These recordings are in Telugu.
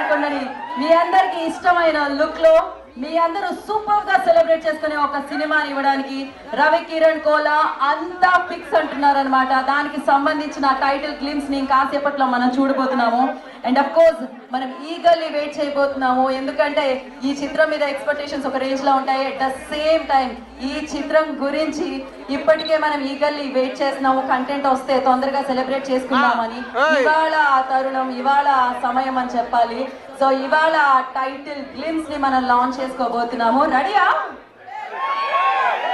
దేవరకొండని మీ అందరికి ఇష్టమైన లుక్ లో మీ అందరూ సూపర్ గా సెలబ్రేట్ చేసుకునే ఒక సినిమాని ఇవ్వడానికి రవి కిరణ్ కోలా అంతా ఫిక్స్ అంటున్నారనమాట. దానికి సంబంధించిన టైటిల్ గ్లిమ్స్ ని కాసేపట్లో మనం చూడబోతున్నాము. అండ్ అఫ్ కోర్స్ మనం ఈగర్లీ వెయిట్ చేయబోతున్నాము, ఎందుకంటే ఈ చిత్రం మీద ఎక్స్పెక్టేషన్స్ ఒక రేంజ్ లో ఉంటాయి. అట్ ద సేమ్ టైం ఈ చిత్రం గురించి ఇప్పటికే మనం ఈగర్లీ వెయిట్ చేస్తున్నాము, కంటెంట్ వస్తే తొందరగా సెలబ్రేట్ చేసుకుందామని. ఇవాళ ఆ తరుణం, ఇవాళ ఆ సమయం అని చెప్పాలి. సో ఇవాళ టైటిల్ గ్లిమ్స్ ని మనం లాంచ్ చేసుకోబోతున్నాము. రెడీయా?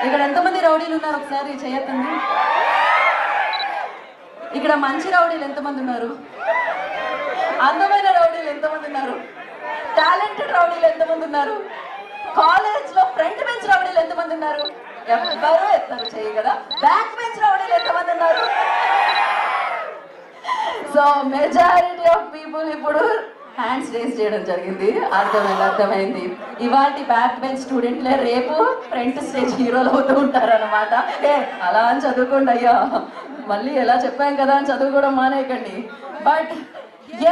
ఇక్కడ ఎంతమంది రౌడీలు ఉన్నారు ఒకసారి చేయొద్దండి. ఇక్కడ మంచి రౌడీలు ఎంతమంది ఉన్నారు? అందమైన రౌడీలు ఎంతమంది ఉన్నారు? టాలెంటెడ్ రౌడీలు ఎంతమంది ఉన్నారు? కాలేజ్ లో ఫ్రంట్ బెంచ్ రౌడీలు ఎంతమంది ఉన్నారు? ఎవరు ఎత్తారు చేయి కదా. బ్యాక్ బెంచ్ రౌడీలు ఎంతమంది ఉన్నారు? సో మెజారిటీ ఆఫ్ పీపుల్ ఇప్పుడు హ్యాండ్స్ రేస్ చేయడం జరిగింది. అర్థమైంది. ఇవాళ బ్యాక్ బెంచ్ స్టూడెంట్లే రేపు ఫ్రంట్ స్టేజ్ హీరోలు అవుతూ ఉంటారనమాట. అలా అని చదువుకోండి అయ్యా, మళ్ళీ ఎలా చెప్పాం కదా అని చదువుకోవడం మానేయకండి. బట్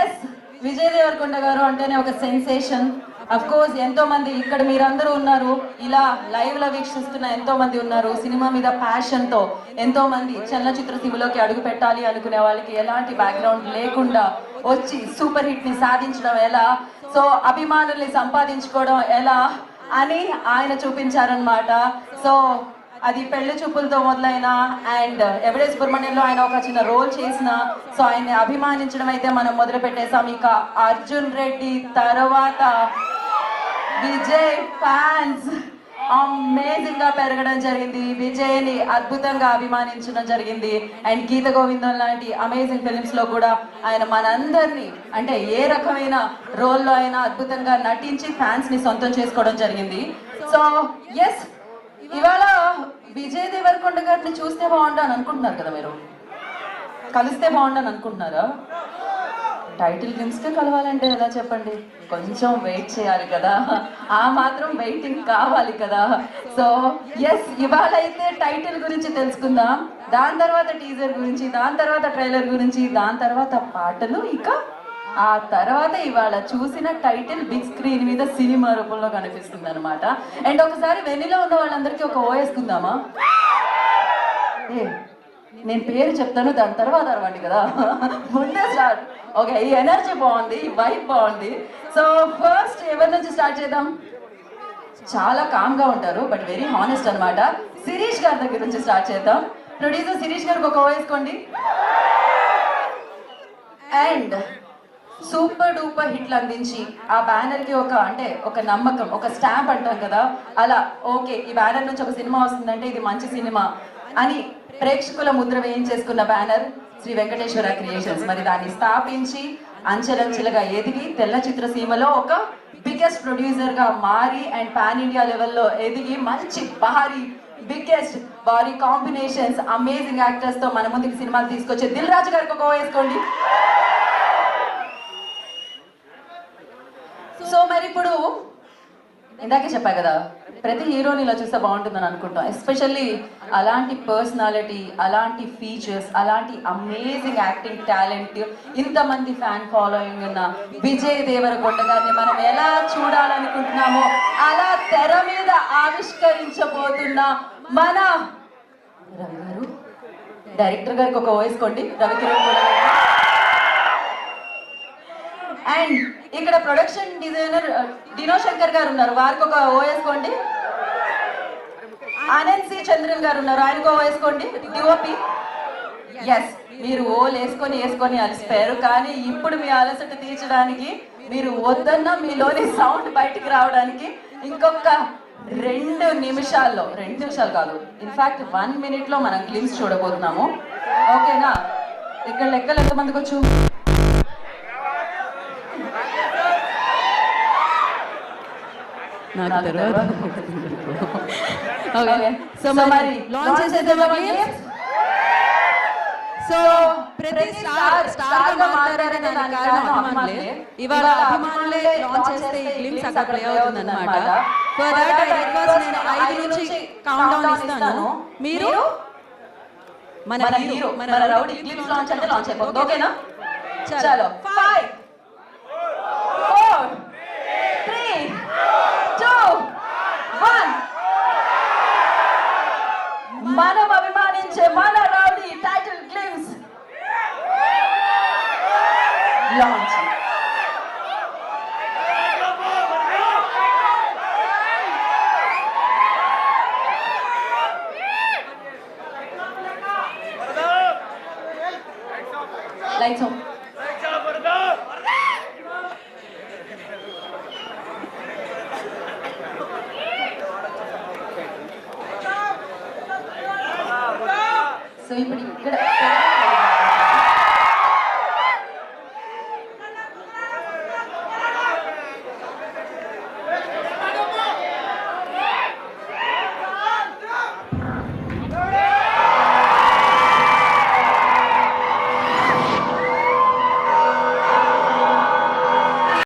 ఎస్, విజయ్ దేవరకొండ గారు అంటేనే ఒక సెన్సేషన్. అఫ్ కోర్స్ ఎంతో మంది ఇక్కడ మీరందరూ ఉన్నారు, ఇలా లైవ్ లో వీక్షిస్తున్న ఎంతో మంది ఉన్నారు. సినిమా మీద ప్యాషన్ తో ఎంతో మంది చలనచిత్ర సీమలోకి అడుగు పెట్టాలి అనుకునే వాళ్ళకి ఎలాంటి బ్యాక్గ్రౌండ్ లేకుండా వచ్చి సూపర్ హిట్ ని సాధించడం ఎలా, సో అభిమానుల్ని సంపాదించుకోవడం ఎలా అని ఆయన చూపించారనమాట. సో అది పెళ్లి చూపులతో మొదలైన అండ్ ఎవడే సుబ్రహ్మణ్యంలో ఆయన ఒక చిన్న రోల్ చేసిన, సో ఆయన్ని అభిమానించడం అయితే మనం మొదలు పెట్టేసాం. ఇక అర్జున్ రెడ్డి తర్వాత విజయ్ ఫ్యాన్స్ అమేజింగ్ గా పెరగడం జరిగింది. విజయ్ని అద్భుతంగా అభిమానించడం జరిగింది. అండ్ గీత గోవిందం లాంటి అమేజింగ్ ఫిలిమ్స్ లో కూడా ఆయన మనందరినీ అంటే ఏ రకమైన రోల్లో అయినా అద్భుతంగా నటించి ఫ్యాన్స్ ని సొంతం చేసుకోవడం జరిగింది. సో ఎస్, ఇవాళ విజయ్ దేవరకొండ గారిని చూస్తే బాగుంటాను అనుకుంటున్నారు కదా, మీరు కలిస్తే బాగుంటాను అనుకుంటున్నారా? టైటిల్ గ్లిమ్స్కే కలవాలంటే ఎలా చెప్పండి, కొంచెం వెయిట్ చేయాలి కదా, ఆ మాత్రం వెయిటింగ్ కావాలి కదా. సో ఎస్, ఇవాళ అయితే టైటిల్ గురించి తెలుసుకుందాం, దాని తర్వాత టీజర్ గురించి, దాని తర్వాత ట్రైలర్ గురించి, దాని తర్వాత పాటలు, ఇక ఆ తర్వాత ఇవాళ చూసిన టైటిల్ బిగ్ స్క్రీన్ మీద సినిమా రూపంలో కనిపిస్తుంది అనమాట. అండ్ ఒకసారి వెన్నెలో ఉన్న వాళ్ళందరికీ ఒక ఓవేసుకుందామా? నేను పేరు చెప్తాను, దాని తర్వాత అరవండి కదా, ముందే స్టార్ట్. ఓకే, ఈ ఎనర్జీ బాగుంది, ఈ వైబ్ బాగుంది. సో ఫస్ట్ ఎవరి నుంచి స్టార్ట్ చేద్దాం? చాలా కామ్ గా ఉంటారు బట్ వెరీ హానెస్ట్ అనమాట. శిరీష్ గారి దగ్గర నుంచి స్టార్ట్ చేద్దాం. ప్రొడ్యూసర్ శిరీష్ గారికి ఒక ఓవేసుకోండి. అండ్ సూపర్ డూపర్ హిట్లు అందించి ఆ బ్యానర్ కి ఒక నమ్మకం, ఒక స్టాంప్ అంటాం కదా, అలా ఓకే ఈ బ్యానర్ నుంచి ఒక సినిమా వస్తుందంటే ఇది మంచి సినిమా అని ప్రేక్షకుల ముద్ర వేయించేసుకున్న బ్యానర్ శ్రీ వెంకటేశ్వర క్రియేషన్స్. మరి దాన్ని స్థాపించి అంచెలంచెలుగా ఎదిగి తెల్ల చిత్రసీమలో ఒక బిగ్గెస్ట్ ప్రొడ్యూసర్ గా మారి అండ్ పాన్ ఇండియా లెవెల్లో ఎదిగి మంచి బిగ్గెస్ట్ భారీ కాంబినేషన్స్, అమేజింగ్ యాక్టర్స్ తో మన ముందుకి సినిమాలు తీసుకొచ్చే దిల్ రాజు గారికి ఒక వేసుకోండి. సో మరి ఇప్పుడు ఇందాకే చెప్పా కదా, ప్రతి హీరోని ఇలా చూస్తే బాగుంటుందని అనుకుంటాం. ఎస్పెషల్లీ అలాంటి పర్సనాలిటీ, అలాంటి ఫీచర్స్, అలాంటి అమేజింగ్ యాక్టింగ్ టాలెంట్, ఇంతమంది ఫ్యాన్ ఫాలోయింగ్ ఉన్న విజయ్ దేవరకొండ గారిని మనం ఎలా చూడాలనుకుంటున్నామో అలా తెర మీద ఆవిష్కరించబోతున్న మన రవి గారు, డైరెక్టర్ గారికి ఒక వేసుకోండి, రవికిరణ్ కూడా. అండ్ ఇక్కడ ప్రొడక్షన్ డిజైనర్ డినో శంకర్ గారు ఉన్నారు, వారికి ఒక వేసుకోండి. ఆనంద్ సి చంద్రన్ గారు ఉన్నారు, ఆయనకు వేసుకోండి. డిఓపి, ఎస్, మీరు వేసుకొని అలసిపోయారు, కానీ ఇప్పుడు మీ అలసట తీర్చడానికి, మీరు వద్దన్న మీలోని సౌండ్ బయటికి రావడానికి ఇంకొక 2 నిమిషాలు కాదు, ఇన్ఫాక్ట్ 1 minute లో మనం గ్లిమ్స్ చూడబోతున్నాము. ఓకేనా? ఇక్కడ లెక్కలు ఎంతమందికి వచ్చు? నాకు తర్వాత ఓకే. సో మరి లాంచ్ చేసేద్దామా గ్లిమ్స్? సో ప్రతి స్టార్ గా మాట్లాడేది దానికి కారణం అభిమానులే. ఇవాళ అభిమానులే లాంచ్ చేస్తే ఈ గ్లిమ్స్ అక్కడ ప్లే అవుతుందన్నమాట. ఫర్ దట్ ఐ రిక్వెస్ట్, నేను 5 నుంచి కౌంట్ డౌన్ ఇస్తాను. మీరు మన హీరో, మన రౌడీ గ్లిమ్స్ లాంచ్ అంటే లాంచ్ అయిపోతుంది. ఓకేనా? చలో 5 4 ఇప్పుడు